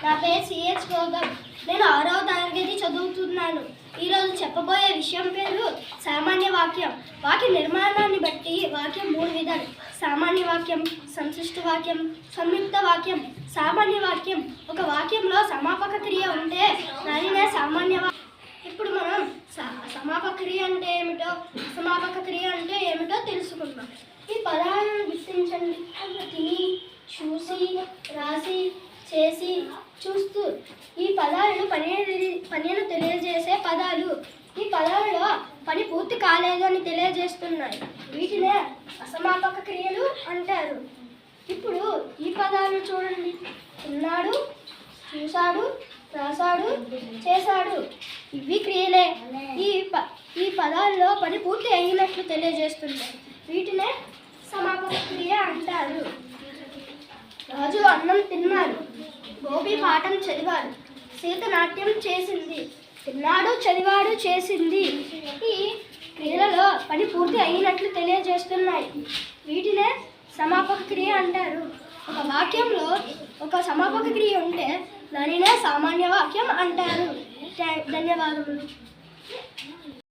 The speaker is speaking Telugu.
నా పేరు సిహెచ్ గౌతమ్. నేను 6వ తరగతి చదువుతున్నాను. ఈరోజు చెప్పబోయే విషయం పేరు సామాన్య వాక్యం. వాక్య నిర్మాణాన్ని బట్టి వాక్యం 3 విధాలు: సామాన్య వాక్యం, సంశిష్ట వాక్యం, సంయుక్త వాక్యం. సామాన్య వాక్యం ఒక వాక్యంలో సమాపక క్రియ ఉంటే దానినే సామాన్య వాక్యం. ఇప్పుడు మనం సమాపక క్రియ అంటే ఏమిటో, అసమాపక క్రియ అంటే ఏమిటో తెలుసుకుందాం. ఈ పదాలను గుర్తించండి. తిని, చూసి, రాసి, చేసి, చూస్తూ. ఈ పదాలు పనిని తెలియజేసే పదాలు. ఈ పదాలలో పని పూర్తి కాలేదు అని తెలియజేస్తున్నాయి. వీటినే అసమాపక క్రియలు అంటారు. ఇప్పుడు ఈ పదాలు చూడండి: ఉన్నాడు, చూశాడు, రాశాడు, చేశాడు. ఇవి క్రియలే. ఈ పదాల్లో పని పూర్తి అయినట్లు తెలియజేస్తున్నాయి. వీటినే సమాపక క్రియ అంటారు. రాజు అన్నం తిన్నాడు, గోపి పాఠం చదివాడు, సీత నాట్యం చేసింది. తిన్నాడు, చదివాడు, చేసింది. ఈ క్రియలలో పని పూర్తి అయినట్లు తెలియజేస్తున్నాయి. వీటినే సమాపక క్రియ అంటారు. ఒక వాక్యంలో ఒక సమాపక క్రియ ఉంటే దానినే సామాన్య వాక్యం అంటారు. ధన్యవాదములు.